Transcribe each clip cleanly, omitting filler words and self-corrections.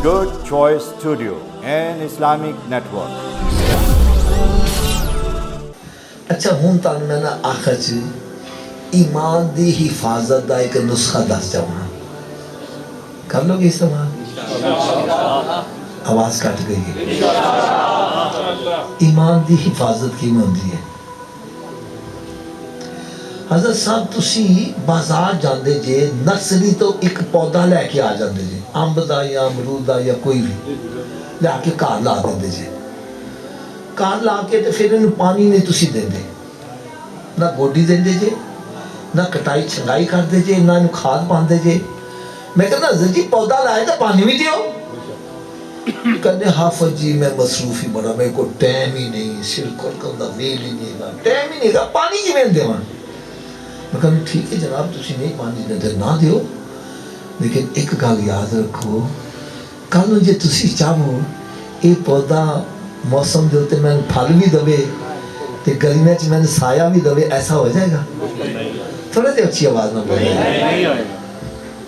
Good Choice Studio and Islamic Network. اچھا ہوں تان میں نا آخر چ ایمان دی حفاظت دا ایک نسخہ دس جاواں کر لو گے استعمال آواز کٹ گئی ہے ایمان دی حفاظت کی ہوندی ہے حضرت صاحب تسی بازار جاندے جے نرسری تو ایک پودا لے کے آ جاندے جے امب دا یا امرود دا یا کوئی بھی لے کے گھر لا دیندے جے گھر لا کے تے پھر انہوں پانی نہیں تسی دیندے نہ گوڈی دیندے جے نہ کٹائی چھنگائی کر دے جے نہ انہوں کھاد پاندے جے میں کہنا حضرت جی پودا لائے تو پانی بھی دیو کہنے حافظ جی میں مصروف ہی بڑا میں کو ٹائم ہی نہیں سلکر کندہ ویل ہی نہیں گا ٹائم ہی نہیں گا پانی کی میں دے وہاں میں کہنا ٹھیک ہے جناب تسی نہیں پانی دیندے نہ دیو لیکن ایک گل یاد رکھو کل جے تسی چاہو یہ پودا موسم دے ہوتے میں پھل بھی دوے تے گرمیاں چ میں سایہ بھی دوے ایسا ہو جائے گا تھوڑے دے اچھی آواز نہ بولے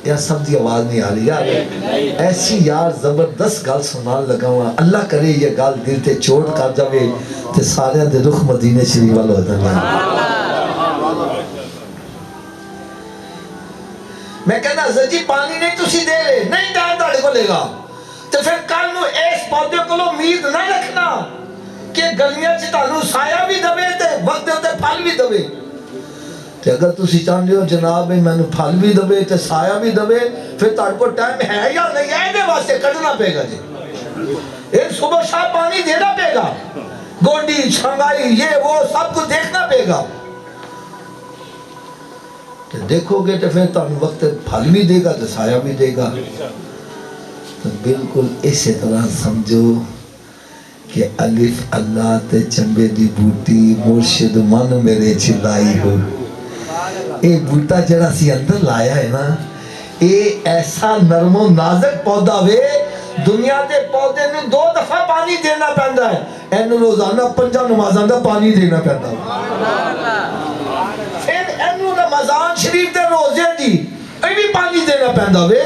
یا سب دی آواز نہیں آ رہی یار ایسی یار زبردست گل سنان لگا ہوا اللہ کرے یہ گل دل تے چوٹ کر جاوے تے سارے دے رخ مدینے شریف والا ہو جائے میں کہنا حضرت جی پانی نہیں تسی دے رہے نہیں ٹائم تاڑے کو لے گا تو پھر کل نو اس پودے کو امید نہ رکھنا کہ گرمیاں سے تانوں سایہ بھی دوے تے وقت دے ہوتے پھل بھی دوے تے اگر تسی چاہتے ہو جناب میں نے پھل بھی دوے تے سایہ بھی دوے پھر تاڑ کو ٹائم ہے یا نہیں ہے دے واسطے کڑنا پے گا جی ایک صبح شاہ پانی دینا پے گا گوڈی چھنگائی یہ وہ سب کو دیکھنا پے گا تو دیکھو گے تو پھر تانوں وقت پھل بھی دے گا تو سایہ بھی دے گا تو بالکل اسی طرح سمجھو کہ الف اللہ تے چمبے دی بوٹی مرشد من میرے چلائی ہو اے بوٹا جڑا سی اندر لایا ہے نا اے ایسا نرم و نازک پودا وے دنیا دے پودے نے 2 دفعہ پانی دینا پہندا ہے اینو روزانہ 5 نمازاں دا پانی دینا پہندا ہے پھر اینو رمضان شریف دے روزے دی اے بھی پانی دینا پہندا وے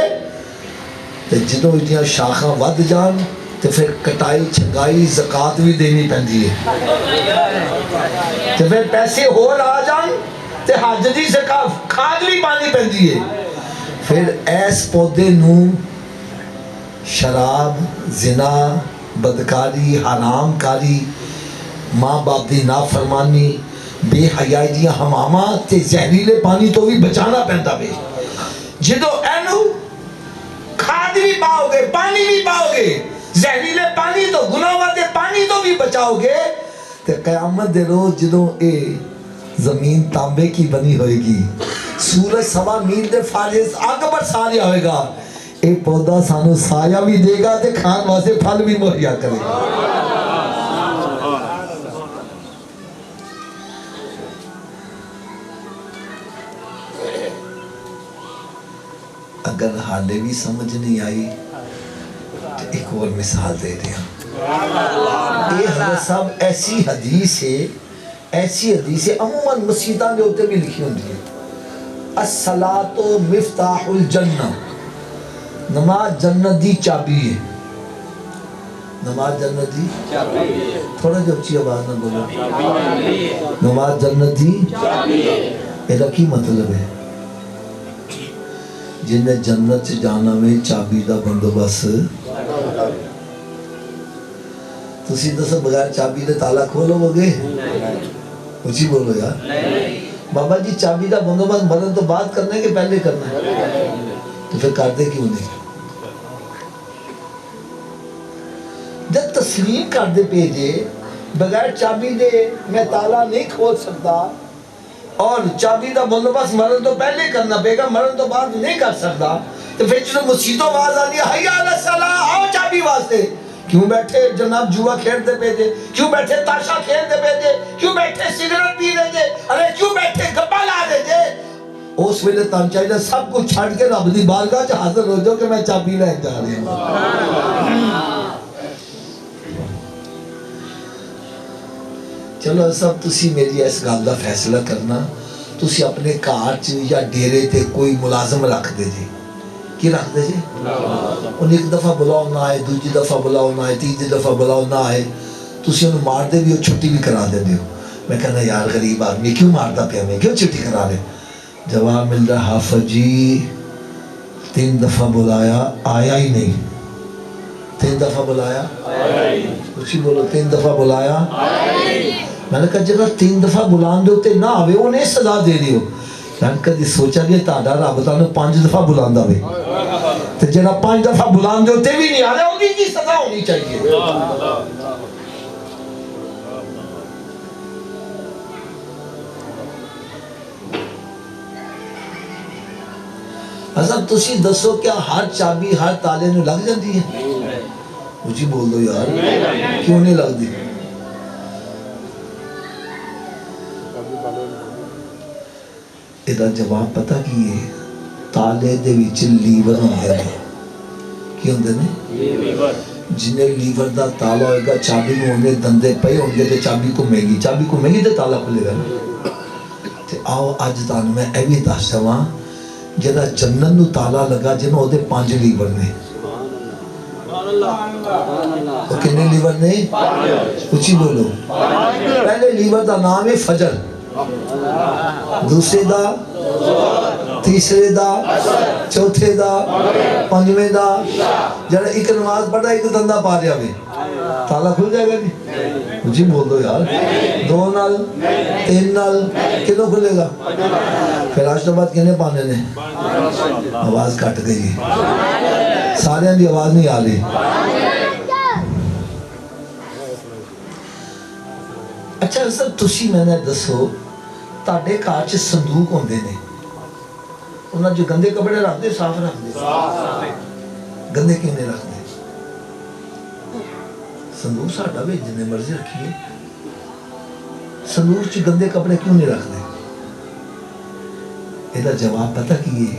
تے جدوں اتنی شاخاں ود جان تے پھر کٹائی چھنگائی زکات بھی دینی پہندی ہے تے پھر پیسے ہور آ جان تے حج دی زکات کھاد بھی پانی پہندی ہے پھر ایس پودے نو شراب زنا بدکاری حرام کاری ماں باپ دی نافرمانی بے حیائی دیاں حمامہ تے زہریلے پانی تو بھی بچانا پہندا بے جدو اینو کھاد بھی پاؤ گے پانی بھی پاؤ گے زہریلے پانی تو گناہ دے پانی تو بھی بچاؤ گے تے قیامت دے روز جدوں اے زمین تانبے کی بنی ہوئے گی سورج 1.25 میل دے فارغ آگ برسا رہا ہوئے گا اے پودا سانو سایہ بھی دے گا تے کھان واسطے پھل بھی مہیا کرے گا اگر حالے بھی سمجھ نہیں آئی تو ایک اور مثال دے دیا یہ حضرت صاحب ایسی حدیث ہے عموماً مسیحتاں دے ہوتے بھی لکھی ہوندی ہے الصلاۃ مفتاح الجنہ نماز جنت دی چابی ہے نماز جنت دی چابی ہے تھوڑا جو اچھی آواز نہ بولو نماز جنت دی چابی ہے یہ کی مطلب ہے جنہیں جنت سے جانا میں چابی دا بندوبست تسی دسو بغیر چابی دے تالا کھولو گے اچھی بولو یار بابا جی چابی دا بندوبست مرن تو بات کرنا ہے کہ پہلے کرنا ہے تو پھر کر دے کیوں نہیں جب تسلیم کر دے پیجے بغیر چابی دے میں تالا نہیں کھول سکتا اور چابی دا بندوبست مرن تو پہلے کرنا پے گا مرن تو بعد نہیں کر سکتا تو پھر جو مسیحتوں آواز آنی ہے حی علی الصلاۃ آؤ چابی واسطے کیوں بیٹھے جناب جوا کھیلتے پے جے کیوں بیٹھے تاشا کھیلتے پے جے کیوں بیٹھے سگریٹ پی دے جے ارے کیوں بیٹھے گپا لا دے جے اس ویلے تم چاہیے سب کچھ چھڑ کے رب دی بارگاہ چ حاضر ہو جاؤ کہ میں چابی لے جا رہی ہوں چلو سب تسی میری اس گل دا فیصلہ کرنا تسی اپنے گھر چ یا ڈیرے تے کوئی ملازم رکھ دے جی کی رکھ دے جی انہیں ایک دفعہ بلاؤ نہ آئے دوسری دفعہ بلاؤ نہ آئے تیسری دفعہ بلاؤ نہ آئے تسی انہوں مار دے بھی اور چھٹی بھی کرا دے دیو میں کہنا یار غریب آدمی کیوں مارتا پیا میں کیوں چھٹی کرا دے جواب مل رہا حافظ جی 3 دفعہ بلایا آیا ہی نہیں 3 دفعہ بلایا اسی بولو 3 دفعہ بلایا میں نے کہا جگہ 3 دفعہ بلان دے ہوتے نہ آوے انہیں سزا دے دیو میں نے کہا سوچا گیا تاڑا رب تعالیٰ 5 دفعہ بلان دا وے تو جگہ 5 دفعہ بلان دے ہوتے بھی نہیں آ رہے انہیں کی سزا ہونی چاہیے حضرت تسی دسو کیا ہر چابی ہر تالے نو لگ جاندی ہے مجھے بول دو یار کیوں نہیں لگ دی ایدہ جواب پتہ کی ہے تالے دے وچ لیور ہوندے نے کی ہوندے نے جنہیں لیور دا تالا ہوئے گا چابی نو ہوندے دندے پے ہوندے تے چابی کو میگی تے تالا کھلے گا تے آؤ آج تان میں ایوی دس چاہاں جدہ جنت نو تالا لگا جنہوں ہوتے 5 لیور نے وہ کنے لیور نے اچھی بولو پہلے لیور دا نام ہے فجر دوسرے دا تیسرے دا چوتھے دا 5ویں دا جڑا ایک نماز پڑھا ایک دندہ پا رہا ہے تالا کھل جائے گا نہیں مجھے بول دو یار 2 نال 3 نال کنوں کھلے گا پھر آج تو بعد کہنے پانے نے آواز کٹ گئی سارے دی آواز نہیں آ رہی اچھا سر تسی میں نے دسو تاڑے کارچ صندوق ہوندے نے انہاں جو گندے کپڑے رکھ دے صاف رکھ دے گندے کیوں نہیں رکھ دے صندوق ساڑھا بھی جنہیں مرضی رکھیے صندوق چی گندے کپڑے کیوں نہیں رکھ دے ایدہ جواب پتہ کیے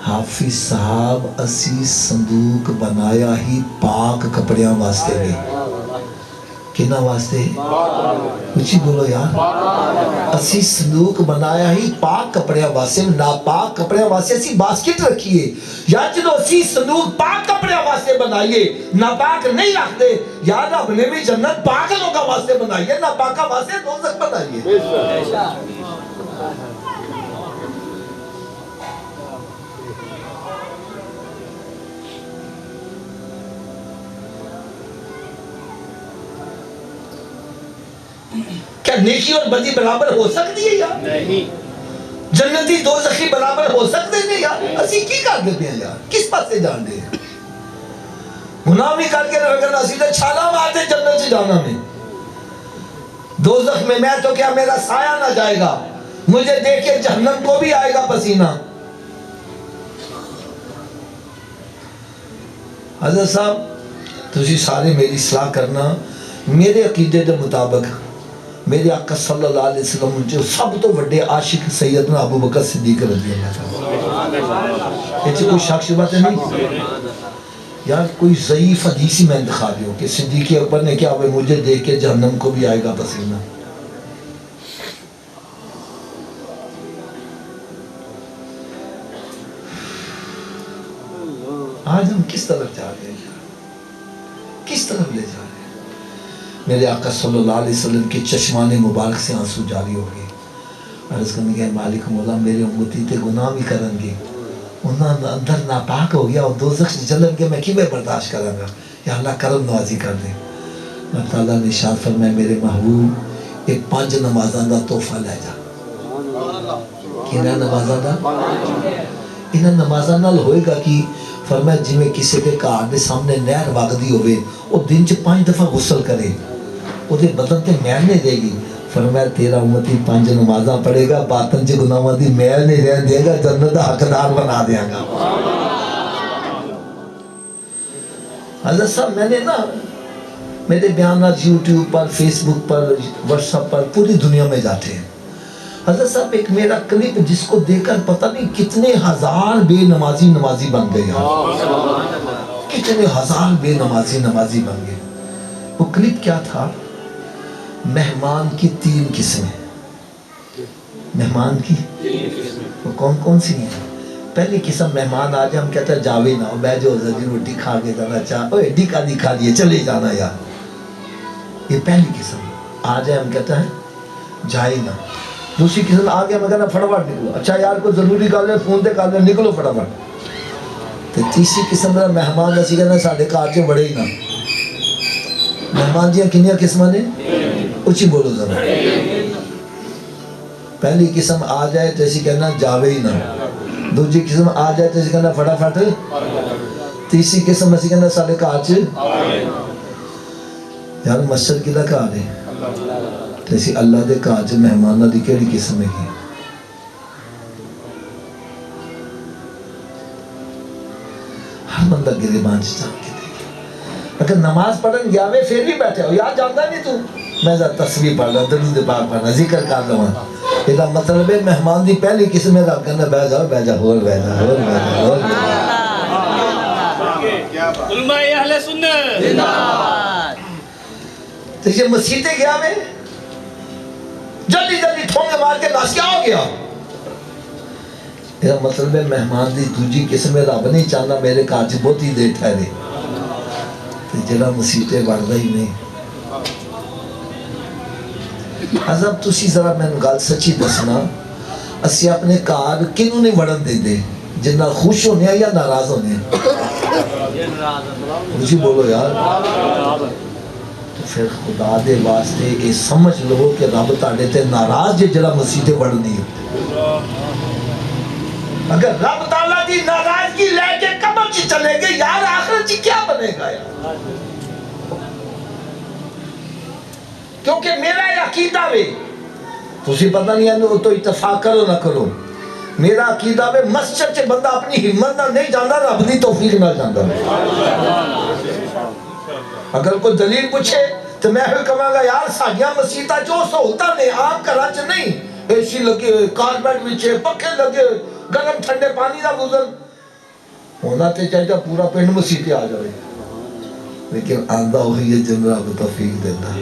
حافظ صاحب اسی صندوق بنایا ہی پاک کپڑیاں واسطے بھی کنا واسطے کچھ بولو یار اسی صندوق بنایا ہی پاک کپڑیاں واسطے ناپاک کپڑیاں واسطے اسی باسکٹ رکھیے یا چلو اسی صندوق پاک کپڑیاں واسطے بنائیے ناپاک نہیں رکھ دے یا رب نے بھی جنت پاک لوگا واسطے بنائیے ناپاکہ واسطے دوزخ بنائیے کیا نیکی اور بدی برابر ہو سکتی ہے یار نہیں جنتی دوزخی برابر ہو سکتے ہیں یار اسی کی کر دیتے ہیں یار کس پاس سے جان دے گناہ بھی کر کے اگر اسی سے چھالا مارتے جنت سے جانا میں دوزخ میں تو کیا میرا سایہ نہ جائے گا مجھے دیکھ کے جہنم کو بھی آئے گا پسینہ حضرت صاحب تجھے سارے میری اصلاح کرنا میرے عقیدے کے مطابق میرے آقا صلی اللہ علیہ وسلم جو سب تو بڑے عاشق سیدنا ابو بکر صدیق رضی اللہ عنہ ایسے کوئی شک شبہ تے نہیں یار کوئی ضعیف حدیثی میں دکھا دیو کہ صدیق اکبر نے کیا ہوئے مجھے دیکھ کے جہنم کو بھی آئے گا پسینہ آج ہم کس طرف جا رہے ہیں کس طرف لے جا رہے ہیں میرے آقا صلی اللہ علیہ وسلم کے چشمان مبارک سے آنسو جاری ہو گئے عرض کرنے گئے مالک مولا میرے امتی تے گناہ بھی کرن گے انہاں اندر ناپاک ہو گیا اور دوزخ سے جلن کے میں کیویں برداشت کروں گا یا اللہ کرم نوازی کر دے اللہ تعالیٰ نے ارشاد فرمایا میرے محبوب ایک 5 نمازاں دا تحفہ لے جا کنا نمازاں دا انہاں نمازاں نال ہوئے گا کہ فرمایا جی میں کسی کے گھر دے سامنے نہر وگدی ہوئے وہ دن چ 5 دفعہ غسل کرے وہ دے بدن تے میل نہیں دے گی فرمایا تیرا امتی 5 نمازاں پڑھے گا باطن چ گناہاں دی میل نہیں رہن دے گا جنت دا حقدار بنا دیا گا حضرت صاحب میں نے نا میرے بیانات یوٹیوب پر فیس بک پر واٹس ایپ پر پوری دنیا میں جاتے ہیں حضرت صاحب ایک میرا کلپ جس کو دیکھ کر پتہ نہیں کتنے ہزار بے نمازی بن گئے کتنے ہزار بے نمازی بن گئے وہ کلپ کیا تھا مہمان کی 3 قسمیں مہمان کی وہ کون سی ہیں پہلی قسم مہمان آ جائے ہم کہتے ہیں جاوے نہ بہ جو جی روٹی کھا کے جانا چاہ اوے ایڈی کا دکھا دیے چلے جانا یار، یہ پہلی قسم آ جائے ہم کہتے ہیں جائے نہ۔ دوسری قسم آ گیا میں کہنا فٹافٹ نکلو، اچھا یار کوئی ضروری کال ہے فون تے کال ہے نکلو فٹافٹ۔ تو تیسری قسم میرا مہمان اسی کہنا ساڈے گھر چ بڑے ہی نہ۔ مہمان دیاں کنیاں قسماں نے؟ اچھی بولو ذرا۔ پہلی قسم آ جائے تو اسی کہنا جاوے ہی نہ، دوسری قسم آ جائے تو اسی کہنا فٹافٹ، تیسری قسم اسی کہنا ساڈے گھر چ یار مسجد کدا گھر ہے تو اسی اللہ دے گھر چ مہماناں دی کیڑی قسم ہے؟ ہر بندہ گریبان سے جان کے دیکھے۔ اگر نماز پڑھن گیا وے پھر بھی بیٹھے ہو یار جانتا نہیں تو میں ذرا تسبیح پڑھ رہا درود پاک پڑھنا ذکر کر لواں، یہ مطلب ہے مہمان دی پہلی قسم ہے رب کہنا بیٹھ جاؤ بیٹھ جاؤ ہور بیٹھ جاؤ ہور بیٹھ جاؤ ہور۔ علماء اہل سنت زندہ باد۔ تو یہ مسیحتے گیا وے جلدی جلدی ٹھونگے مار کے ناس کیا ہو گیا؟ یہ مطلب ہے مہمان دی دوجی قسم ہے رب نہیں چاہنا میرے گھر چ بہت ہی دیر ٹھہرے، تو جڑا مسیحتے بڑھدا ہی نہیں۔ حضرت تسی ذرا میں گل سچی دسنا اسی اپنے گھر کنوں نہیں وڑن دے دے جنہ خوش ہونے یا ناراض ہونے؟ مجھے بولو یار۔ تو پھر خدا دے واسطے یہ سمجھ لو کہ رب تاڑے تے ناراض جے جڑا مسیحتے وڑنی ہے۔ اگر رب تعالیٰ دی ناراضگی لے کے قبر چ چلے گے یار آخرت چ کیا بنے گا یار؟ کیونکہ میرا یہ عقیدہ وے تسی پتہ نہیں ہے تو اتفاق کرو نہ کرو، میرا عقیدہ وے مسجد سے بندہ اپنی ہمت نہ نہیں جانا رب دی توفیق نہ جانا۔ اگر کوئی دلیل پوچھے تو میں بھی کہاں گا یار ساڈیاں مسجداں جو سہولتاں نے عام گھراں چ نہیں، اے سی لگے کارپیٹ وچھے پکھے لگے گرم ٹھنڈے پانی دا گزر ہونا تے چاہیے پورا پنڈ مسیح آ جائے، لیکن آندہ ہوئی ہے جن رب توفیق دیتا۔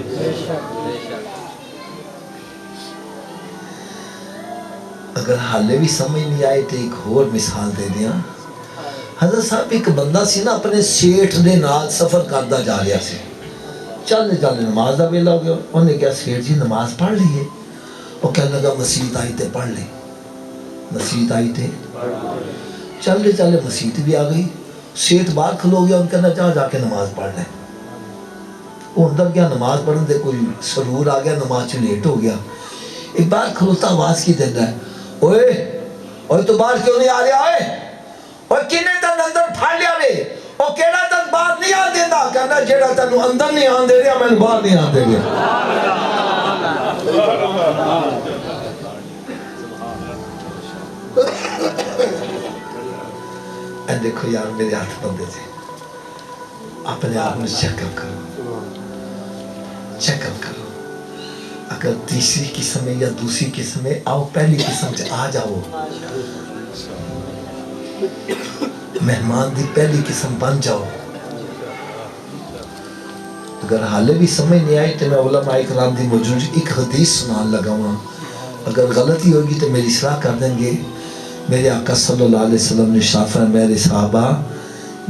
اگر حالے بھی سمجھ نہیں آئے تو ایک اور مثال دے دیا۔ حضرت صاحب ایک بندہ سی نا اپنے سیٹھ دے نال سفر کردا جا رہا سی، چلے چلے نماز دا ویلا ہو گیا، انہوں نے کہا سیٹھ جی نماز پڑھ لیے؟ وہ کہنے لگا مسجد آئی تے پڑھ لے، مسجد آئی تے چلے چلے مسجد بھی آ گئی، سیٹھ باہر کھلو گیا، ان کہنا جا جا کے نماز پڑھ لیں۔ وہ اندر گیا نماز پڑھنے دے کوئی سرور آ گیا نماز چ لیٹ ہو گیا، ایک بار کھلوتا آواز کی دیتا ہے اوئے اوئے تو باہر کیوں نہیں آ رہا اوئے اوئے کنے تن اندر پھاڑ لیا وے او کیڑا تن باہر نہیں آن دینا، کہنا جیڑا تن اندر نہیں آن دے رہا میں باہر نہیں آن دے رہا۔ اے دیکھو یار میرے ہاتھ بندے سے اپنے آپ میں چیک اپ کرو، چیک اپ کرو۔ اگر تیسری قسم ہے یا دوسری قسم ہے آؤ پہلی قسم سے آ جاؤ، مہمان دی پہلی قسم بن جاؤ۔ اگر حالے بھی سمجھ نہیں آئی تو میں علماء اکرام دی موجود ایک حدیث سنان لگا ہوں، اگر غلطی ہوگی تو میری اصلاح کر دیں گے۔ میرے آقا صلی اللہ علیہ وسلم نے شافع میرے صحابہ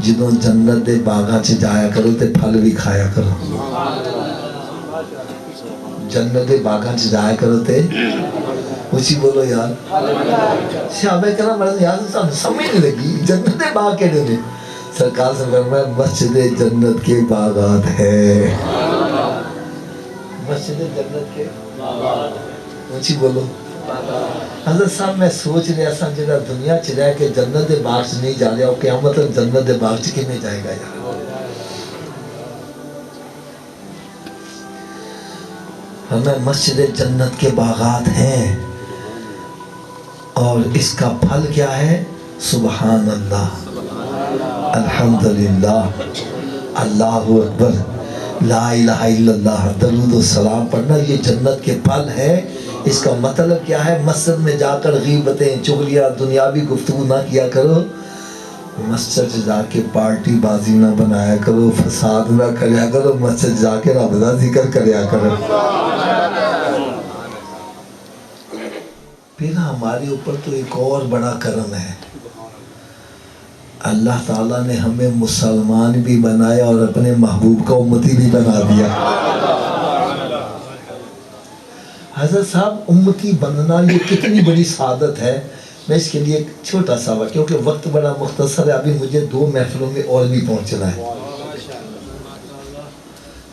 جدوں جنت دے باغاں چ جایا کرو تے پھل بھی کھایا کرو، جنت دے باغاں چ جایا کرو تے اچھی بولو یار۔ صحابہ کرام یار سمجھ نہیں لگی جنت دے باغ کیڑے نے؟ سرکار سے فرمایا مسجد جنت کے باغات ہے، مسجد جنت کے باغات، اچھی بولو۔ حضرت صاحب میں سوچ رہا سا جنہا دنیا چ رہ کے جنت دے باغ چ نہیں جا رہا وہ قیامت جنت دے باغ چ کنے جائے گا یار؟ ہمیں مسجد جنت کے باغات ہیں اور اس کا پھل کیا ہے؟ سبحان اللہ، الحمدللہ، اللہ اکبر، لا الہ الا اللہ، درود و سلام پڑھنا، یہ جنت کے پھل ہے۔ اس کا مطلب کیا ہے؟ مسجد میں جا کر غیبتیں چغلیاں دنیاوی گفتگو نہ کیا کرو، مسجد جا کے پارٹی بازی نہ بنایا کرو، فساد نہ کریا کرو، مسجد جا کے رب دا ذکر کریا کرو۔ پھر ہمارے اوپر تو ایک اور بڑا کرم ہے، اللہ تعالیٰ نے ہمیں مسلمان بھی بنایا اور اپنے محبوب کا امتی بھی بنا دیا. حضرت صاحب امتی بننا یہ کتنی بڑی سعادت ہے. میں اس کے لیے ایک چھوٹا سا وقت، کیونکہ وقت بڑا مختصر ہے، ابھی مجھے 2 محفلوں میں اور بھی پہنچنا ہے.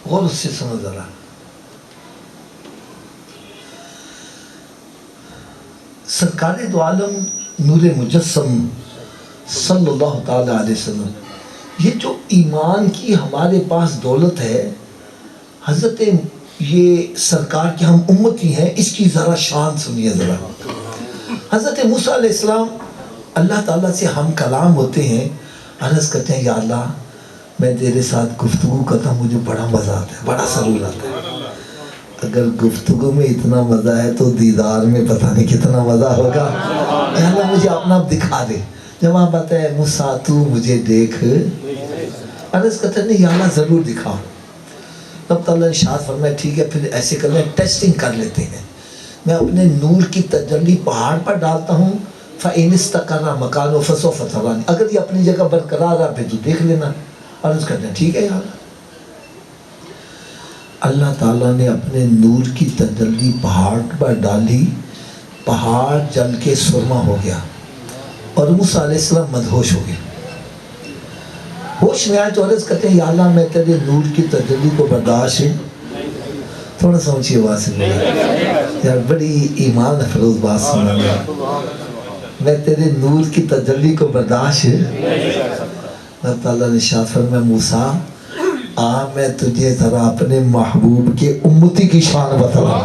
غور سے سنو ذرا. سرکار دو عالم نور مجسم صلی اللہ تعالی علیہ وسلم، یہ جو ایمان کی ہمارے پاس دولت ہے، حضرت یہ سرکار کے ہم امتی ہیں، اس کی ذرا شان سنیے ذرا. حضرت موسیٰ علیہ السلام اللہ تعالیٰ سے ہم کلام ہوتے ہیں، عرض کرتے ہیں یا اللہ میں تیرے ساتھ گفتگو کرتا ہوں، مجھے بڑا مزہ آتا ہے، بڑا سرور آتا ہے. اگر گفتگو میں اتنا مزہ ہے تو دیدار میں پتہ نہیں کتنا مزہ ہوگا. یا اللہ مجھے اپنا دکھا دے. جب آپ آتا ہے موسیٰ تو مجھے دیکھ، عرض کرتے ہیں یا اللہ ضرور دکھاؤ. رب تعالیٰ نے ارشاد فرمایا ٹھیک ہے پھر ایسے کرنا ہے، ٹیسٹنگ کر لیتے ہیں. میں اپنے نور کی تجلی پہاڑ پر ڈالتا ہوں، فَإِنِ اسْتَقَرَّ مَكَانُهُ فَسَوْفَ تَرَانِي، اگر یہ اپنی جگہ برقرار رہا پھر تو دیکھ لینا. عرض کرتے ہیں ٹھیک ہے یا اللہ. اللہ تعالیٰ نے اپنے نور کی تجلی پہاڑ پر ڈالی، پہاڑ جل کے سرما ہو گیا اور موسیٰ علیہ السلام مدہوش ہو گئے. ہوش میں آئے تو عرض کرتے ہیں یا اللہ میں تیرے نور کی تجلی کو برداشت، تھوڑا سا اونچی آواز سے بولا یار، بڑی ایمان افروز بات سنا گیا، میں تیرے نور کی تجلی کو برداشت. اللہ تعالیٰ نے ارشاد فرمایا موسیٰ آ میں تجھے ذرا اپنے محبوب کے امتی کی شان بتلاؤں.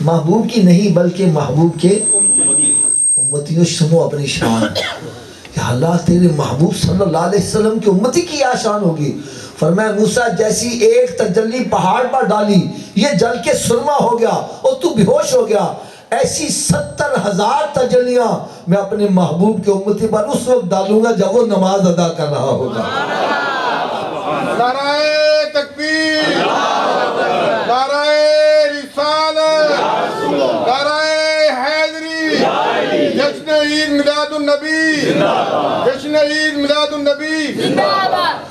محبوب کی نہیں بلکہ محبوب کے امتیوں، سنو اپنی شان. یا اللہ تیرے محبوب صلی اللہ علیہ وسلم کی امتی کی کیا شان ہوگی. فرمایا موسیٰ جیسی ایک تجلی پہاڑ پر ڈالی یہ جل کے سرما ہو گیا اور تو بے ہوش ہو گیا، ایسی 70,000 تجلیاں میں اپنے محبوب کے امتی پر اس وقت ڈالوں گا جب وہ نماز ادا کر رہا ہوگا. نعرہ تکبیر، نعرہ رسالت، نعرہ حیدری، جشن عید میلاد النبی، جشن عید میلاد النبی.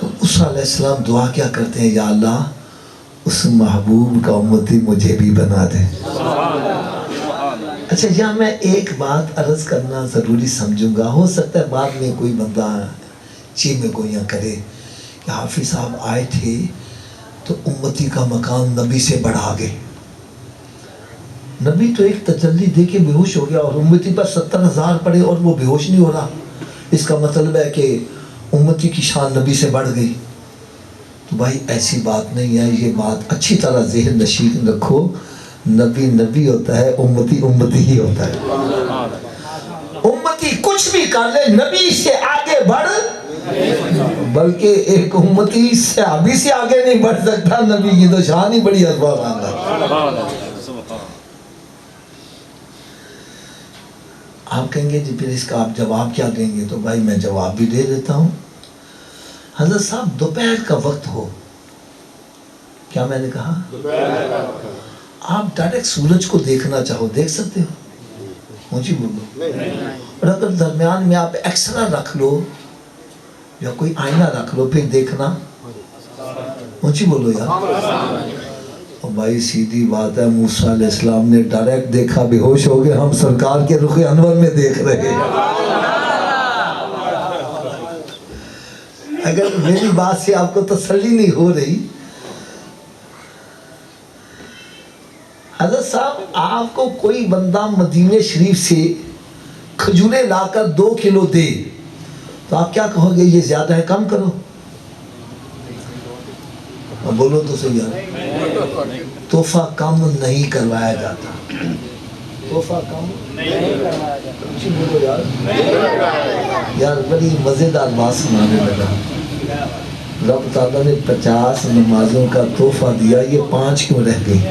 موسیٰ علیہ السلام دعا کیا کرتے ہیں یا اللہ اس محبوب کا امتی مجھے بھی بنا دے. اچھا یہاں میں ایک بات عرض کرنا ضروری سمجھوں گا، ہو سکتا ہے بعد میں کوئی بندہ چی میں گویاں کرے کہ حافظ صاحب آئے تھے تو امتی کا مقام نبی سے بڑھا گئے. نبی تو ایک تجلی دے کے بے ہوش ہو گیا اور امتی پر 70,000 پڑے اور وہ بے ہوش نہیں ہو رہا، اس کا مطلب ہے کہ امتی کی شان نبی سے بڑھ گئی. تو بھائی ایسی بات نہیں ہے، یہ بات اچھی طرح ذہن نشین رکھو. نبی نبی ہوتا ہے، امتی امتی ہی ہوتا ہے. امتی کچھ بھی کر لے نبی سے آگے بڑھ، بلکہ ایک امتی صحابی سے آگے نہیں بڑھ سکتا. نبی کی تو شان ہی بڑی اسباب آتا. آپ کہیں گے جی پھر اس کا آپ جواب کیا دیں گے؟ تو بھائی میں جواب بھی دے دیتا ہوں. حضرت صاحب دوپہر کا وقت ہو، کیا میں نے کہا آپ ڈائریکٹ سورج کو دیکھنا چاہو دیکھ سکتے ہو؟ اونچی بولو. اور اگر درمیان میں آپ ایکسرا رکھ لو یا کوئی آئینہ رکھ لو پھر دیکھنا، اونچی بولو یار. اور بھائی سیدھی بات ہے، موسیٰ علیہ السلام نے ڈائریکٹ دیکھا بے ہوش ہو گئے، ہم سرکار کے رخ انور میں دیکھ رہے ہیں. اگر میری بات سے آپ کو تسلی نہیں ہو رہی، حضرت صاحب آپ کو کوئی بندہ مدینہ شریف سے کھجوریں لا کر 2 کلو دے تو آپ کیا کہو گے یہ زیادہ ہے کم کرو؟ بولو تو صحیح ہے. تحفہ کم نہیں کروایا جاتا، تحفہ کم نہیں کروایا جاتا. بولو یار بڑی مزیدار بات سنانے لگا. رب تعالیٰ نے 50 نمازوں کا تحفہ دیا، یہ 5 کیوں رہ گئی؟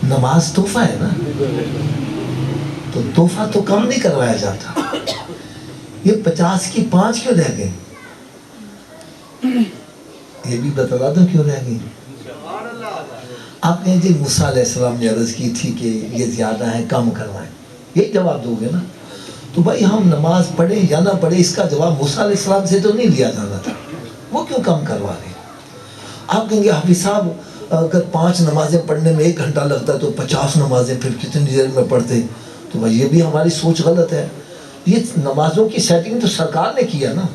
نماز تحفہ ہے نا، تو تحفہ تو کم نہیں کروایا جاتا. یہ 50 کی 5 کیوں رہ گئی؟ یہ بھی بتا دوں کیوں رہ گئی. آپ کہیں جی موسیٰ علیہ السلام نے عرض کی تھی کہ یہ زیادہ ہیں کم کروائیں، یہی جواب دو گے نا؟ تو بھائی ہم نماز پڑھیں یا نہ پڑھیں اس کا جواب موسیٰ علیہ السلام سے تو نہیں لیا جانا تھا، وہ کیوں کم کروا رہے ہیں؟ آپ کہیں گے حافظ صاحب اگر 5 نمازیں پڑھنے میں 1 گھنٹہ لگتا ہے تو 50 نمازیں پھر کتنی دیر میں پڑھتے؟ تو بھائی یہ بھی ہماری سوچ غلط ہے. یہ نمازوں کی سیٹنگ تو سرکار نے کیا نا.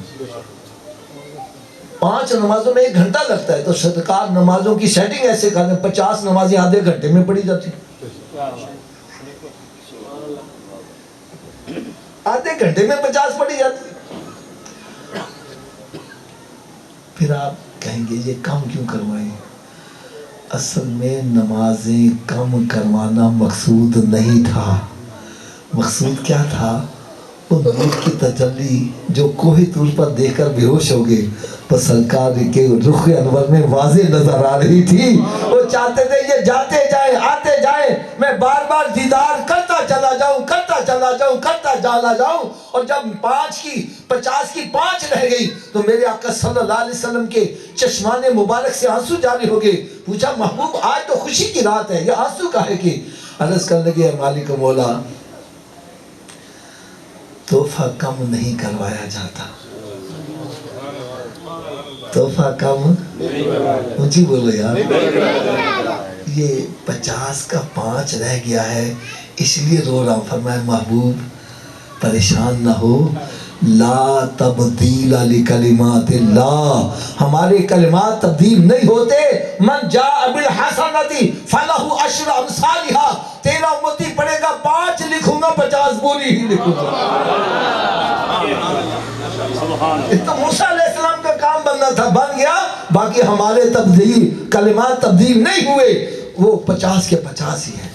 5 نمازوں میں 1 گھنٹہ لگتا ہے تو سرکار نمازوں کی سیٹنگ ایسے کرنے 50 نمازیں آدھے گھنٹے میں پڑھی جاتی، آدھے گھنٹے میں 50 پڑھی جاتی. پھر آپ کہیں گے یہ کم کیوں کروائیں؟ اصل میں نمازیں کم کروانا مقصود نہیں تھا. مقصود کیا تھا؟ وہ نور کی تجلی جو کوہ طور پر دیکھ کر بے ہوش ہو گئے تو سرکار کے رخ انور میں واضح نظر آ رہی تھی. وہ چاہتے تھے یہ جاتے جائیں آتے جائیں، میں بار بار دیدار کرتا چلا جاؤں کرتا چلا جاؤں کرتا چلا جاؤں. اور جب 5 کی 50 کی 5 رہ گئی تو میرے آقا صلی اللہ علیہ وسلم کے چشمان مبارک سے آنسو جاری ہو گئے. پوچھا محبوب آج تو خوشی کی رات ہے، یہ آنسو کا ہے کہ؟ عرض کرنے لگے مالک مولا تحفہ کم نہیں کروایا جاتا، تحفہ کم مجھے بولو یار، یہ 50 کا 5 رہ گیا ہے اس لیے رو رہا ہوں. فرمایا محبوب پریشان نہ ہو، لا تبدیل لکلمات اللہ، ہمارے کلمات تبدیل نہیں ہوتے. من جاء بالحسنۃ فلہ عشر امثالھا، تیرا امتی پڑھے گا 5 لکھوں گا 50 پوری ہی لکھوں گا. تو موسیٰ علیہ السلام کا کام بننا تھا، بن گیا. باقی ہمارے تبدیل کلمات تبدیل نہیں ہوئے، وہ 50 کے 50 ہی ہیں.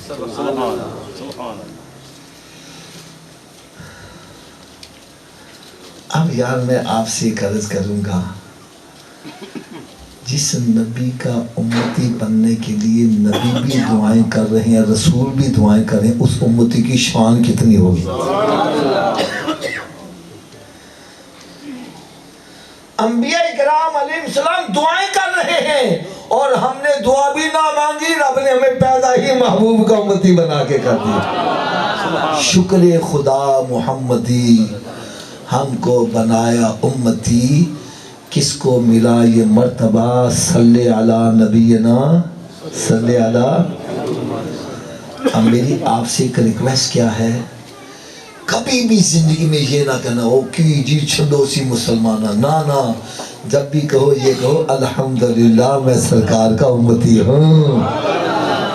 اب یار میں آپ سے ایک عرض کروں گا، جس نبی کا امتی بننے کے لیے نبی بھی دعائیں کر رہے ہیں رسول بھی دعائیں کر رہے ہیں، اس امتی کی شان کتنی ہوگی؟ انبیاء کرام علیہ السلام دعائیں کر رہے ہیں اور ہم نے دعا بھی نہ مانگی، رب نے ہمیں پیدا ہی محبوب کا امتی بنا کے کر دیا. شکر خدا محمدی ہم کو بنایا امتی، کس کو ملا یہ مرتبہ؟ صلی علی نبینا صلی علی. اب میری آپ سے ایک ریکویسٹ کیا ہے، کبھی بھی زندگی میں یہ نہ کہنا او کی جی چھڑو سی مسلمانہ، نا جب بھی کہو یہ کہو الحمدللہ میں سرکار کا امتی ہوں،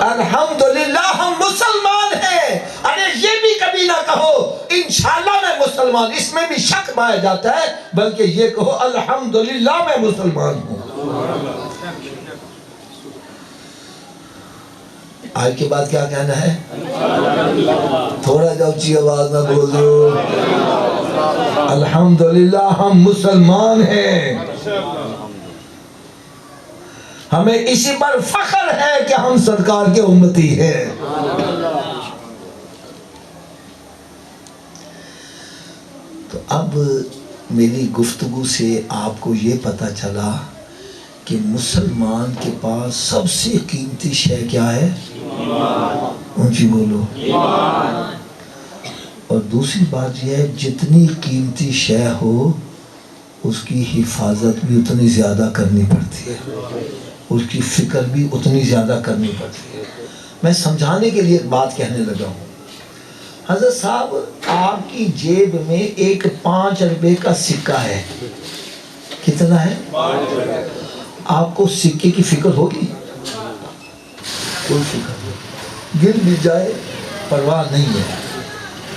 الحمدللہ ہم مسلمان ہیں. ارے یہ بھی کبھی نہ کہو انشاءاللہ میں مسلمان، اس میں بھی شک پایا جاتا ہے، بلکہ یہ کہو الحمدللہ میں مسلمان ہوں. آج کے بعد کیا کہنا ہے؟ تھوڑا جا اونچی آواز نہ بول دو، الحمدللہ ہم مسلمان ہیں، ہمیں اسی پر فخر ہے کہ ہم سرکار کے امتی ہیں. تو اب میری گفتگو سے آپ کو یہ پتہ چلا کہ مسلمان کے پاس سب سے قیمتی شے کیا ہے؟ اونچی بولو. اور دوسری بات یہ ہے جتنی قیمتی شے ہو اس کی حفاظت بھی اتنی زیادہ کرنی پڑتی ہے، اس کی فکر بھی اتنی زیادہ کرنی پڑتی ہے. میں سمجھانے کے لیے ایک بات کہنے لگا ہوں. حضرت صاحب آپ کی جیب میں ایک 5 روپے کا سکہ ہے، کتنا ہے؟ آپ کو سکے کی فکر ہوگی؟ کوئی فکر نہیں، گر بھی جائے پرواہ نہیں ہے.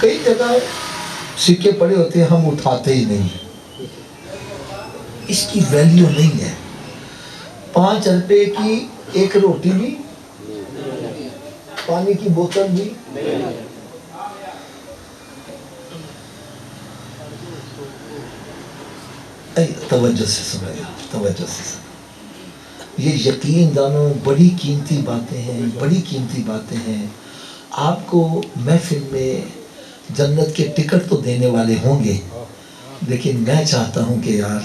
کئی جگہ سکے پڑے ہوتے ہیں ہم اٹھاتے ہی نہیں، اس کی ویلیو نہیں ہے. 5 روپے کی ایک روٹی بھی، پانی کی بوتل بھی. توجہ سے سنیں، توجہ سے سنیں. یہ یقین دانوں بڑی قیمتی باتیں ہیں، بڑی قیمتی باتیں ہیں. آپ کو محفل میں جنت کے ٹکٹ تو دینے والے ہوں گے، لیکن میں چاہتا ہوں کہ یار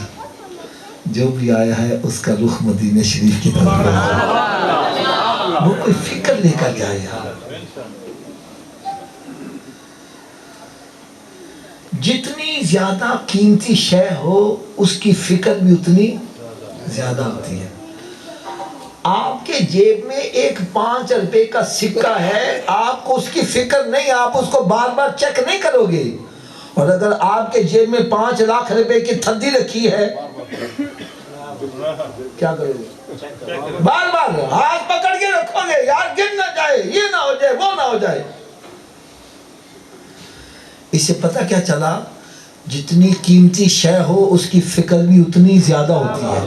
جو بھی آیا ہے اس کا رخ مدینہ شریف کی طرف ہے. وہ کوئی فکر لے کر جائے یار. جتنی زیادہ قیمتی شے ہو اس کی فکر بھی اتنی زیادہ ہوتی ہے. آپ کے جیب میں ایک 5 روپے کا سکہ ہے, آپ کو اس کی فکر نہیں, آپ اس کو بار بار چیک نہیں کرو گے. اور اگر آپ کے جیب میں 5 لاکھ روپے کی تھدی رکھی ہے کیا کرو گے؟ بار بار ہاتھ پکڑ کے رکھو گے, یار گر نہ جائے, یہ نہ ہو جائے, وہ نہ ہو جائے. اس سے پتہ کیا چلا, جتنی قیمتی شے ہو اس کی فکر بھی اتنی زیادہ ہوتی ہے.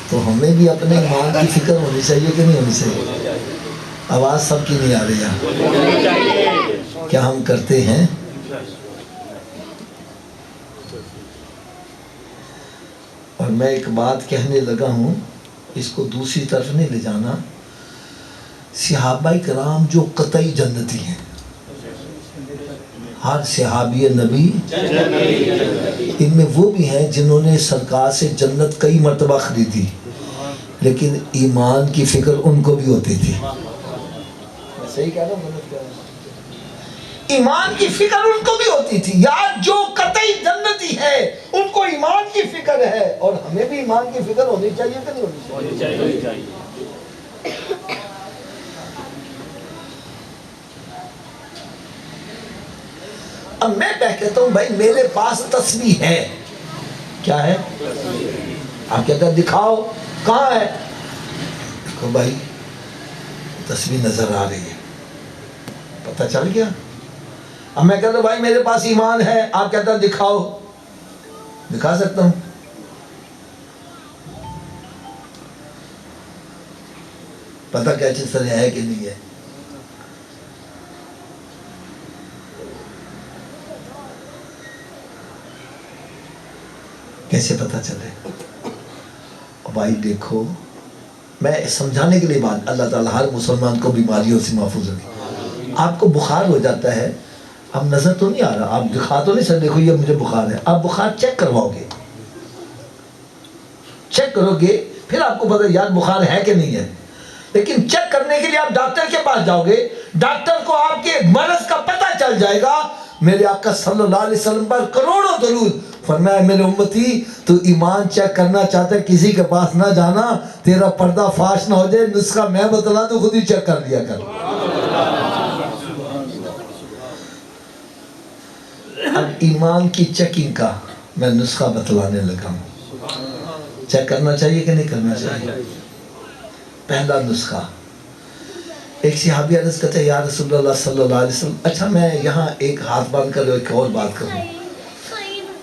تو ہمیں بھی اپنے ایمان کی فکر ہونی چاہیے کہ نہیں ہونی چاہیے؟ آواز سب کی نہیں آ رہی ہے. کیا ہم کرتے ہیں؟ اور میں ایک بات کہنے لگا ہوں, اس کو دوسری طرف نہیں لے جانا. صحابہ کرام جو قطعی جنتی ہیں, ہر صحابی نبی, ان میں وہ بھی ہیں جنہوں نے سرکار سے جنت کئی مرتبہ خریدی, لیکن ایمان کی فکر ان کو بھی ہوتی تھی. صحیح کہہ رہا ہوں؟ ایمان کی فکر ان کو بھی ہوتی تھی. یار جو قطعی جنتی ہے ان کو ایمان کی فکر ہے, اور ہمیں بھی ایمان کی فکر ہونی چاہیے کہ نہیں ہونی چاہیے؟ اب میں کہتا ہوں بھائی میرے پاس تسبیح ہے. کیا ہے؟ آپ کہتے ہیں دکھاؤ, کہاں ہے؟ دیکھو بھائی تسبیح نظر آ رہی ہے, پتہ چل گیا. اب میں کہتا ہوں بھائی میرے پاس ایمان ہے, آپ کہتے ہیں دکھاؤ. دکھا سکتا ہوں. پتہ کیا چیز سر ہے کہ نہیں ہے؟ کیسے پتہ چلے؟ بھائی دیکھو, میں سمجھانے کے لیے بات, اللہ تعالیٰ ہر مسلمان کو بیماریوں سے محفوظ رکھے. آپ کو بخار ہو جاتا ہے, اب نظر تو نہیں آ رہا, آپ دکھا تو نہیں سر دیکھو یہ مجھے بخار ہے, آپ بخار چیک کرواؤ گے, چیک کرو گے, پھر آپ کو پتہ یار بخار ہے کہ نہیں ہے. لیکن چیک کرنے کے لیے آپ ڈاکٹر کے پاس جاؤ گے, ڈاکٹر کو آپ کے مرض کا پتہ چل جائے گا. میرے آقا صلی اللہ علیہ وسلم پر کروڑوں درود, فرمایا میرے امتی تو ایمان چیک کرنا چاہتا ہے کسی کے پاس نہ جانا, تیرا پردہ فاش نہ ہو جائے, نسخہ میں بتلا تو خود ہی چیک کر لیا کر. اب ایمان کی چیکنگ کا میں نسخہ بتلانے لگا ہوں. چیک کرنا چاہیے کہ نہیں کرنا چاہیے؟ پہلا نسخہ, ایک صحابی عرض کرتے ہیں یا رسول اللہ صلی اللہ علیہ وسلم, اچھا میں یہاں ایک ہاتھ باندھ کر ایک اور بات کروں,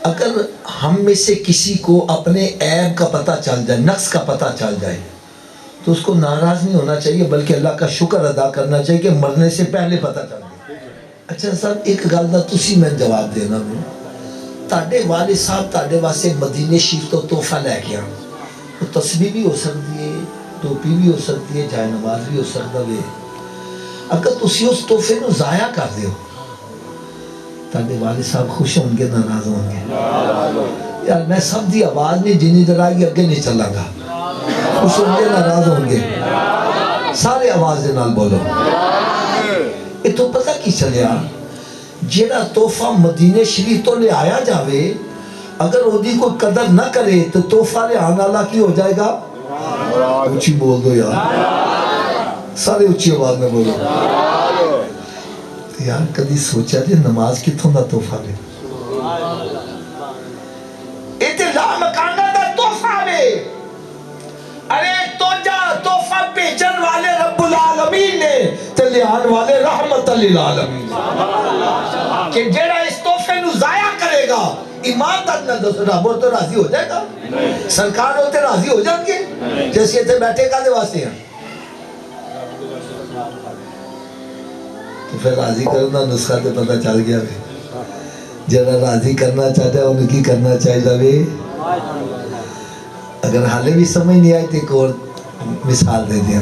اگر ہم میں سے کسی کو اپنے عیب کا پتہ چل جائے, نقص کا پتہ چل جائے, تو اس کو ناراض نہیں ہونا چاہیے بلکہ اللہ کا شکر ادا کرنا چاہیے کہ مرنے سے پہلے پتہ چل گیا. اچھا صاحب ایک گل دا تسی میں جواب دینا, میں تاڑے والد صاحب تاڑے واسطے مدینے شریف تو تحفہ لے کے آؤں, وہ تسبیح بھی ہو سکتی ہے, ٹوپی بھی ہو سکتی ہے, جائے نماز بھی ہو سکتا ہے. اگر تسی اس تحفے کو ضائع کر دیو, تاڑے والد صاحب خوش ہوں گے ناراض ہوں گے؟ یار میں سب دی آواز نہیں جنی طرح کی اگے نہیں چلا گا, خوش ہوں گے ناراض ہوں گے؟ سارے آواز دے نال بولو. یہ تو پتہ کی چلیا, جیڑا تحفہ مدینے شریف تو لے آیا جاوے, اگر وہ دی کوئی قدر نہ کرے تو تحفہ لے آنا اللہ کی ہو جائے گا. اچھی بول دو یار, سارے اچھی آواز میں بولو. یار کدی سوچا جے نماز کتوں دا تحفہ لے, لا مکانہ دا تحفہ لے. ارے تو جا تحفہ بیچن والے رب العالمین نے تے لیان والے رحمت للعالمین, کہ جیڑا اس تحفے نو ضائع کرے گا ایمان تک نہ دس رب تو راضی ہو جائے گا, سرکار ہوتے راضی ہو جائیں گے. جیسے اتنے بیٹھے کا دے واسطے ہیں, تو پھر راضی کرنا نسخہ تے پتہ چل گیا. جڑا راضی کرنا چاہتا ہے انہیں کی کرنا چاہیے. اگر حالے بھی سمجھ نہیں آئی تو ایک اور مثال دے دیا.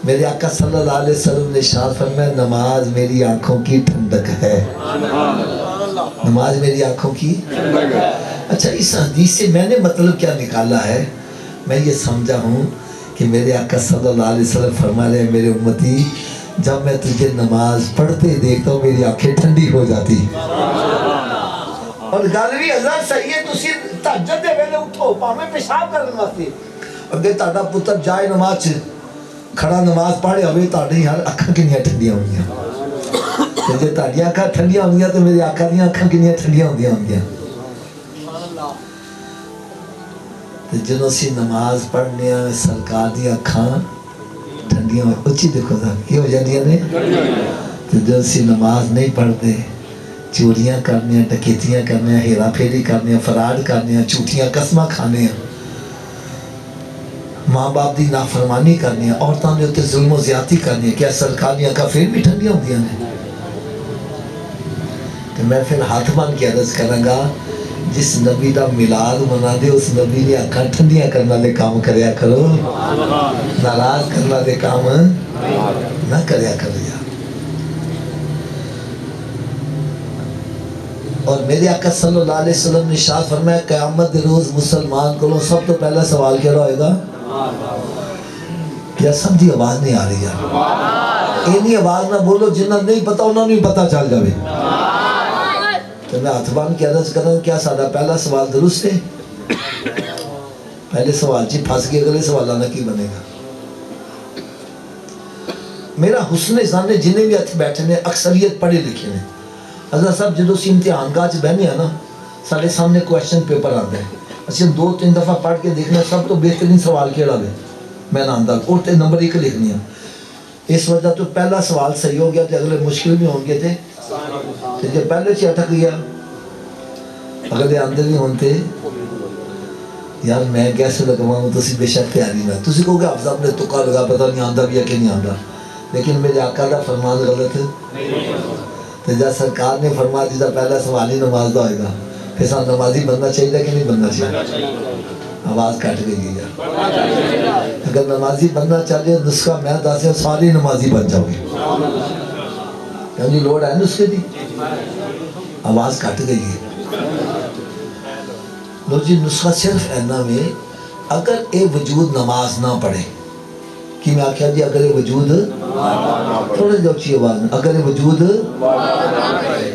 میرے آقا صلی اللہ علیہ وسلم نے ارشاد فرمایا نماز میری آنکھوں کی ٹھنڈک ہے. نماز میری آنکھوں کی. اچھا اس حدیث سے میں نے مطلب کیا نکالا ہے, میں یہ سمجھا ہوں کہ میرے آقا صلی اللہ علیہ وسلم فرما رہے ہیں میرے امتی جب میں تجھے نماز پڑھتے دیکھتا ہوں میری آنکھیں ٹھنڈی ہو جاتی. اور گل بھی حضرت صحیح ہے. تسی تہجد دے ویلے اٹھو پاویں پیشاب کرن واسطے اگے تہاڈا پتر جائے نماز چ کھڑا نماز پڑھے ہوئے تہاڈی یار اکھاں کنیاں ٹھنڈیاں ہوندیاں تے جے تہاڈیاں اکھاں ٹھنڈیاں ہوندیاں تے میرے آقا دیاں اکھاں کنیاں ٹھنڈیاں ہوندیاں. تے جدوں اسی نماز پڑھنے سرکار دیاں اکھاں ٹھنڈیاں اچھی دیکھو ذرا یہ ہو جاندیاں نے. تے جدوں اسی نماز نہیں پڑھتے چوریاں کرنے ڈکیتیاں کرنے ہیرا پھیری کرنے فراڈ کرنے جھوٹیاں قسماں کھانے ماں باپ دی نافرمانی کرنی ہے عورتوں نے اتنے ظلم و زیادتی کرنی ہے کیا سرکاریاں کا پھر بھی ٹھنڈیاں ہوندیاں نے. تو میں پھر ہاتھ بن کے عرض کروں گا جس نبی دا میلاد منا دے اس نبی نے اکھاں ٹھنڈیاں کرنے والے کام کریا کرو ناراض کرنے والے کام نہ کریا کرو یار. اور میرے آقا صلی اللہ علیہ وسلم نے ارشاد فرمایا قیامت دے روز مسلمان کو سب تو پہلا سوال کیا ہوئے گا کیا سب دی آواز نہیں آ رہی یار اینی آواز نہ بولو جنہ نہیں پتا انہوں نے پتا چل جاوے. تو میں ہاتھ بان کے عرض کروں کیا سادہ پہلا سوال درست ہے پہلے سوال جی پھنس گئے اگلے سوالہ کی بنے گا. میرا حسن ظن جنہیں بھی ہاتھ بیٹھے نے اکثریت پڑھے لکھے نے. حضرت صاحب جدو سی امتحان گاہ بہنے ہیں نا سارے سامنے کویشچن پیپر آتا ہے اچھا 2-3 دفعہ پڑھ کے دیکھنا سب تو بہترین سوال کیڑا ہے میں ناندار اور تے نمبر 1 لکھنی ہے. اس وجہ تو پہلا سوال صحیح ہو گیا تو اگلے مشکل بھی ہوں گے تھے جب پہلے سے اٹک گیا اگلے اندر بھی ہوتے یار میں کیسے لگواؤں تو بے شک تیاری میں تسی کہو گے حافظ صاحب نے تکا لگا پتہ نہیں آندا بھی ہے کہ نہیں آندا لیکن میرے آقا کا فرمان غلط تو جب سرکار نے فرما دیتا پہلا سوال ہی نماز دا ہوئے گا پھر ساتھ نمازی بننا چاہیے کہ نہیں بننا چاہیے. آواز کٹ گئی ہے یار اگر نمازی بننا چاہیے نسخہ میں داسے ساری نمازی بن جاؤ گے کیوں جی لوڑ ہے نسخے دی آواز کٹ گئی ہے. لو جی نسخہ صرف اینا میں اگر اے وجود نماز نہ پڑھے کہ میں آکھا جی اگر اے وجود تھوڑے جو اچھی آواز میں اگر اے وجود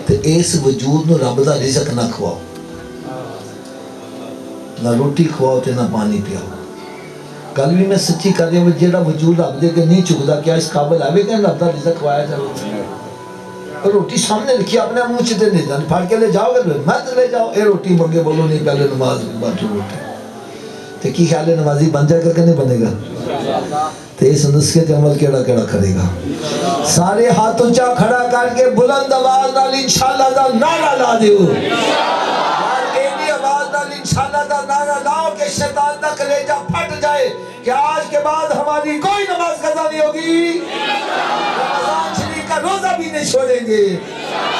تو اس وجود نو رب دا رزق نہ کھواؤ نہ روٹی کھواؤ تے نہ پانی پیاؤ. گل بھی میں سچی کر رہی ہوں جیڑا وجود رب دے کے نہیں چکدا کیا اس قابل آوے کہ رب دا رزق کھوایا جائے. روٹی سامنے رکھی اپنے منہ چ تے نہیں جان پھڑ کے لے جاؤ گے مت لے جاؤ اے روٹی منگے بولو نہیں پہلے نماز باٹو روٹی تے کی خیال ہے نمازی بن جائے گا کہ نہیں بنے گا تے اس نسخے تے عمل کیڑا کرے گا. سارے ہاتھ اونچا کھڑا کر کے بلند آواز نال انشاءاللہ دا نعرہ لا دیو یار اینی آواز نال انشاءاللہ دا نعرہ لاؤ کہ شیطان دا کلیجہ پھٹ جائے کہ آج کے بعد ہماری کوئی نماز قضا نہیں ہوگی رمضان شریف کا روزہ بھی نہیں چھوڑیں گے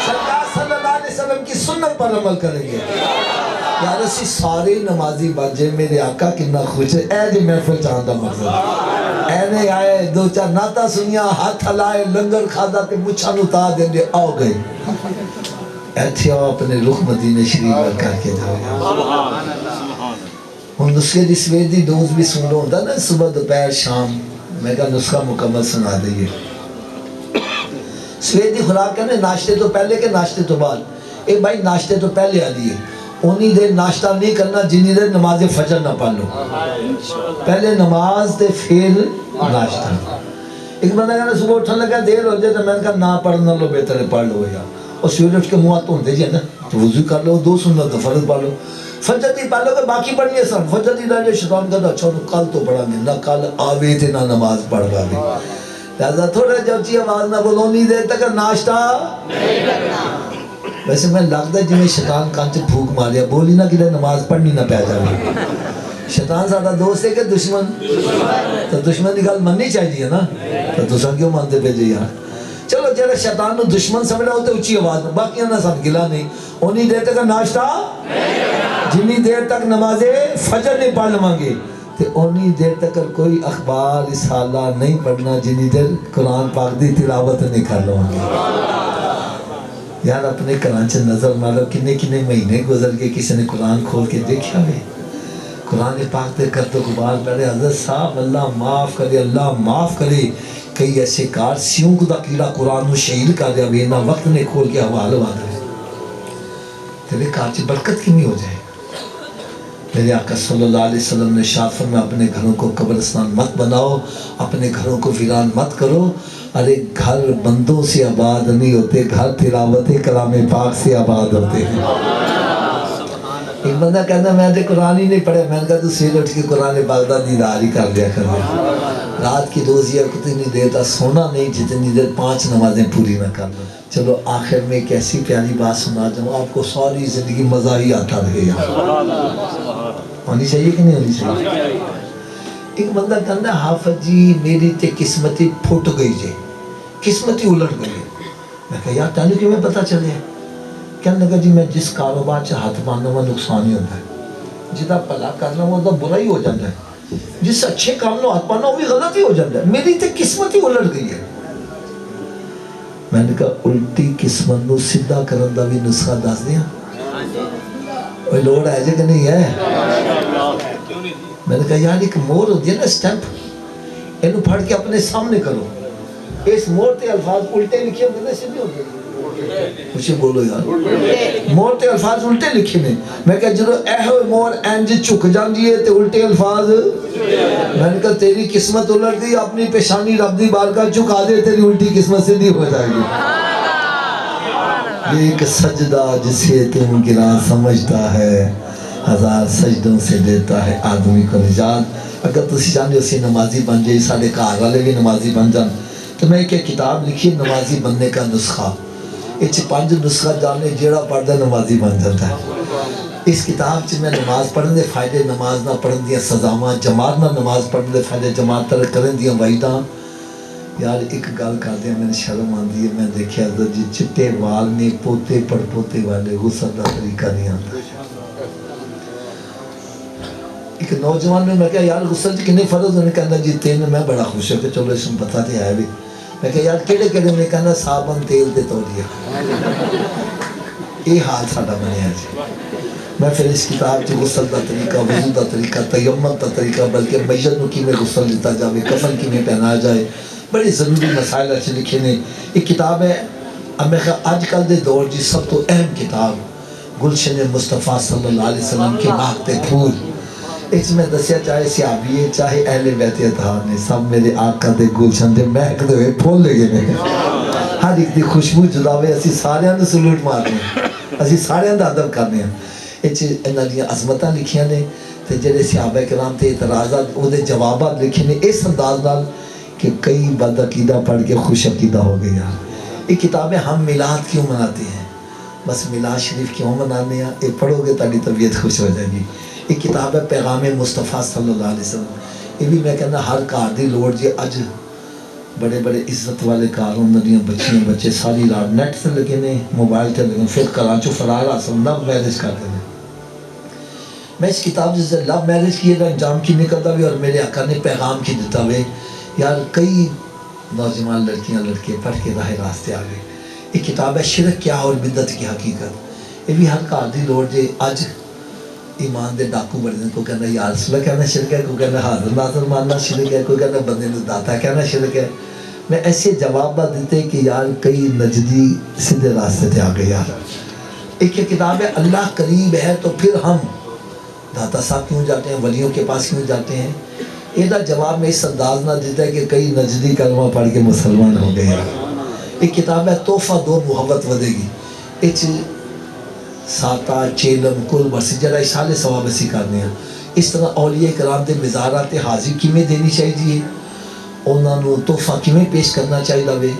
سرکار صلی اللہ علیہ وسلم کی سنت پر عمل کریں گے. یار اسی سارے نمازی بجے میرے آقا کنا خوش ہے اے جی محفل چاہن دا مقصد اے نے آئے 2-4 ناتا سنیا ہاتھ ہلائے لنگر کھادا تے مچھا نتا دیں دے آؤ گئے ایتھے آؤ اپنے رخ مدینہ شریف کر کے جاؤ. ہم نسخے دی سویر دی دوز بھی سن لو ہوندہ نا صبح دوپہر شام میں کہا نسخہ مکمل سنا دئیے. سویر دی خوراک کہنے ناشتے تو پہلے کہ ناشتے تو بعد ایک بھائی ناشتے تو پہلے آلیے انہی دیر ناشتہ نہیں کرنا جنہی دیر نماز فجر نہ پڑھ لو پہلے نماز تے پھر ناشتہ. ایک بندہ کہنا صبح اٹھن لگا دیر ہو جائے تو میں نے کہا نہ پڑھنا لو بہتر ہے پڑھ لو یا اور سویر اٹھ کے منہ تو ہوندے جی نا تو وضو کر لو 2 سنت تو فرض پڑھ لو فجر دی پڑھ لو کہ باقی پڑھنی ہے سن فجر دی رہ جائے شیطان کہتا اچھا کل تو پڑھا گے نہ کل آوے تھے نہ نماز پڑھ گا بھی لہذا تھوڑا جو اچھی آواز نہ بولو نہیں دیر تک ناشتہ نہیں کرنا. ویسے میں لگتا ہے جی میں شیطان کانچ پھوک ماریا بولی نہ کہ نماز پڑھنی نہ پہ جائے شیطان زیادہ دوست ہے کہ دشمن تو دشمن کی گل مننی چاہیے نا تو دوسرا کیوں مانتے پہ جی یار. چلو جڑا شیطان نو دشمن سمجھا ہوتے اچھی آواز میں باقی نہ سن گلا نہیں انہی دیر تک ناشتہ جنہی دیر تک نماز فجر نہیں پڑھ لوں گے تو انہی دیر تک کوئی اخبار رسالہ نہیں پڑھنا جنہی دیر قرآن پاک دی تلاوت نہیں کر لوں گے. یار اپنے کرانچے نظر مارو کنے مہینے گزر کے کسی نے قرآن کھول کے دیکھا ہے قرآن پاک دے کر تو غبار پڑے حضرت صاحب اللہ معاف کرے، اللہ معاف کرے، کئی ایسے کار سیوں کو دا کیڑا قرآن کو شہید کر دیا بھی نہ وقت نے کھول کے حوالہ بات ہے تیرے کار چی برکت کی نہیں ہو جائے۔ میرے آقا صلی اللہ علیہ وسلم نے ارشاد فرمایا اپنے گھروں کو قبرستان مت بناؤ، اپنے گھروں کو ویران مت کرو۔ ارے گھر بندوں سے آباد نہیں ہوتے، گھر تلاوت کلام پاک سے آباد ہوتے ہیں۔ ایک بندہ کہنا میں نے قرآن ہی نہیں پڑھے، میں نے کہا تو سویرے اٹھ کے قرآن پاک دا دیدار ہی کر لیا کر لیا۔ رات کی روزی اتنی دیر تک سونا نہیں جتنی دیر 5 نمازیں پوری نہ کر لو۔ چلو آخر میں ایک ایسی پیاری بات سنا جاؤں، آپ کو ساری زندگی مزہ ہی آتا رہے گا۔ ہونی چاہیے کہ نہیں ہونی چاہیے؟ ایک بندہ کہنا حافظ جی میری تے قسمتی پھٹ گئی جے، قسمتی الٹ گئی۔ میں کہا یار تینوں کیوں میں پتہ چلے؟ کہنے لگا جی میں جس کاروبار سے ہاتھ ماننا وہ نقصان ہی ہوتا ہے، جدا پلا کرنا وہ تو برا ہی ہو جاتا ہے، جس اچھے کام نو ہاتھ ماننا وہ بھی غلط ہی ہو جاتا ہے، میری تے قسمت ہی الٹ گئی ہے۔ میں نے کہا الٹی قسمت نو سیدھا کرن دا بھی نسخہ دس دیا، کوئی لوڑ ہے جے کہ نہیں ہے؟ میں نے کہا یار ایک مور ہوتی ہے نا سٹیمپ، اینو پھڑ کے اپنے سامنے کرو، اس مور تے الفاظ الٹے لکھے ہوتے ہیں سیدھے ہوتے ہیں، مجھے بولو یار مور تے الفاظ الٹے لکھے نے۔ میں کہا جدو اے ہوئے مور اینج چک جاندی ہے تے الٹے الفاظ، میں نے کہا تیری قسمت الٹ گئی، اپنی پیشانی رب دی بارگاہ چکا دے تیری الٹی قسمت سے نہیں ہو جائے گی۔ ایک سجدہ جسے تم گراں سمجھتا ہے، 1000 سجدوں سے دیتا ہے آدمی کو نجات۔ اگر تسی چاہتے ہو اسی نمازی بن جائے، سارے گھر والے بھی نمازی بن جان، تو میں ایک کتاب لکھی نمازی بننے کا نسخہ، اس 5 نسخہ جانے جیڑا پڑھتا نمازی بن جاتا ہے۔ اس کتاب سے میں نماز پڑھنے دے فائدے، نماز نہ پڑھن دیا سزاواں، جماعت نہ نماز پڑھنے دے فائدے، جماعت ترک کرن دیا وعیداں۔ یار ایک گل کر دیا میں نے شرم آندی ہے، میں دیکھیا حضرت جی چٹے وال نے پوتے پڑ پوتے والے غسل دا طریقہ نہیں آتا۔ ایک نوجوان میں کہا یار غسل کنے فرض ہونے کہنا جی 3، میں بڑا خوش ہوں کہ چلو اس میں پتہ تے ہے بھی۔ میں کہا یار کیڑے کیڑے نے کہنا صابن تیل تے تولیہ، یہ حال ساڈا بنیا جی۔ میں پھر اس کتاب سے غسل دا طریقہ، وضو دا طریقہ، تیمم دا طریقہ، بلکہ میت نو کیویں غسل دیتا جاوے، کفن کیویں پہنایا جائے، بڑے ضروری مسائل اچھے لکھے نے۔ ایک کتاب ہے اب میں کہا آج کل دے دور جی سب تو اہم کتاب گلشن مصطفیٰ صلی اللہ علیہ وسلم کے مہکتے پھول۔ اس میں دسیا چاہے صحابی چاہے اہل بیت اطہار نے، سب میرے آقا دے گلشن دے مہک دے ہوئے پھول لے گئے نے، ہر ایک دی خوشبو جدا ہوئے، اسی سارے نے سلوٹ مارنے ہیں، اسی سارے دا ادب کرنے ہیں۔ اس انہاں دیاں عظمتاں لکھیاں نے تے جڑے صحابہ کرام تے اعتراضات او دے جوابات لکھے نے اس انداز نال کہ کئی بد عقیدہ پڑھ کے خوش عقیدہ ہو گئے یار۔ یہ کتابیں ہم میلاد کیوں مناتے ہیں؟ بس میلاد شریف کیوں منانے ہیں؟ یہ پڑھو گے تاکہ طبیعت خوش ہو جائے گی۔ ایک کتاب ہے پیغام مصطفیٰ صلی اللہ علیہ وسلم، یہ بھی میں کہنا ہر گھر دی لوڑ جی۔ اج بڑے بڑے عزت والے گھر انہاں دیاں بچیاں بچے ساری رات نیٹ سے لگے نے، موبائل تے لگے، پھر گھراں چوں فرار حاصل لو میرج کرتے ہیں۔ میں اس کتاب سے لو میرج کی انجام کی نکلتا ہوئے اور میرے آقا نے پیغام کی دیتا ہوئے یار کئی نوجوان لڑکیاں لڑکے پڑھ کے راہ راستے آ گئے۔ یہ کتاب ہے شرک کیا اور بدعت کی حقیقت۔ یہ بھی ہر گھر دی لوڑ جے۔ اج ایمان دے ڈاکو بڑے دن کو کہنا یا رسول اللہ کہنا شرک ہے، کوئی کہنا حاضر ناظر ماننا شرک ہے، کوئی کہنا بندے نے داتا کہنا شرک ہے۔ میں ایسے جواب دیتے کہ یار کئی نجدی سیدھے راستے تے آ گئے یار۔ ایک کتاب ہے اللہ قریب ہے تو پھر ہم داتا صاحب کیوں جاتے ہیں، ولیوں کے پاس کیوں جاتے ہیں؟ یہ جواب میں اس انداز نہ دیتا ہے کہ کئی نجدی کلمہ پڑھ کے مسلمان ہو گئے یار۔ ایک کتاب ہے تحفہ دو محبت ودے گی، ایچ ساتا چیلم کل برسی جڑا اشال ثواب اسی کرنے ہیں۔ اس طرح اولیاء کرام دے مزارات حاضری کیویں دینی چاہیے، انہاں نو تحفہ کیویں پیش کرنا چاہیے وے،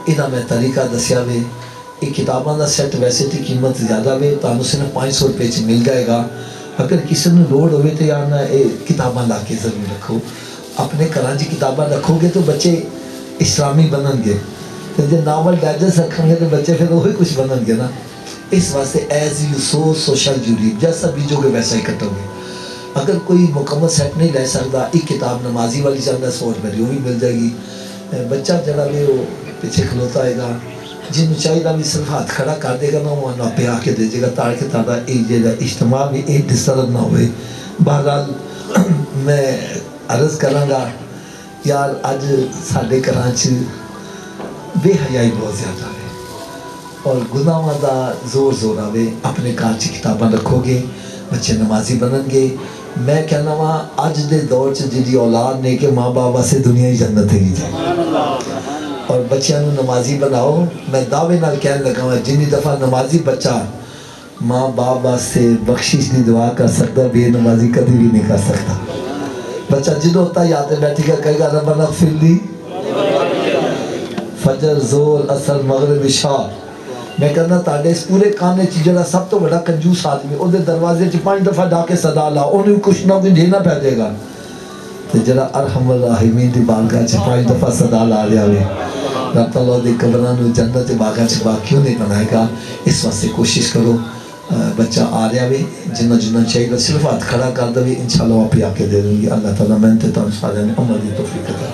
انہاں میں طریقہ دسیا وے۔ یہ کتاباں دا سیٹ ویسے تی قیمت زیادہ وے، تانوں صرف 500 روپے چ مل جائے گا۔ اگر کسی نے لوڑ ہوئے تو یار نہ یہ کتاباں لا کے ضرور رکھو، اپنے گھراں جی کتاباں رکھو گے تو بچے اسلامی بنن گے، تو جب ناول ڈائجسٹ رکھیں گے تو بچے پھر وہی کچھ بنن گے نا۔ اس واسطے ایز یو سو سوشل جوری، جیسا بیجو گے ویسا ہی کٹو گے۔ اگر کوئی مکمل سیٹ نہیں لے سکتا، ایک کتاب نمازی والی چاہتا ہے 100 روپے وہ بھی مل جائے گی۔ بچہ جڑا بھی وہ پیچھے کھلوتا ہے گا، جن چاہیے بھی صرف ہاتھ کھڑا کر دے گا نا، وہ نہ پہ آ کے دے جے گا تاکہ تارا یہ جا اجتماع بھی ایک ڈسٹرب نہ ہوئے، بہرحال میں عرض کراں یار اج ساڈے گھراں چ بے حیائی بہت زیادہ ہے اور گناہاں دا زور زور آوے. اپنے گھر چ کتاباں رکھو گے بچے نمازی بنن گے. میں کہنا وا اج دے دور چ جی اولاد نے کہ ماں باپ واسطے دنیا ہی جنت ہے جی اور بچیاں نو نمازی بناؤ. میں دعوے نال کہن لگا جنی دفعہ نمازی بچہ ماں باپ واسطے بخشش دی دعا کر سکتا بے نمازی کبھی بھی نہیں کر سکتا. بچہ جدو ہوتا یاد بیٹھے گا کہے گا ربنا اغفر لی فجر زور اثر مغرب عشاء. میں کہنا تاڑے اس پورے کانے چ جڑا سب تو بڑا کنجوس آدمی او دے دروازے چ 5 دفعہ ڈا کے صدا لا انہوں کچھ نہ کوئی دینا پہ دے گا تے جڑا ارحم الراحمین دی بارگاہ چ 5 دفعہ صدا لا لیا وے رب تعالیٰ دی قبراں نو جنت باغاں چ باغ کیوں نہیں بنائے گا. اس واسطے کوشش کرو. بچہ آ رہا وے جنہ جنہ چاہیے صرف ہاتھ کھڑا کر دے انشاءاللہ آپ ہی آ کے دے دوں گی. اللہ تعالیٰ میں تے تانوں سارے نے عمر دی توفیق عطا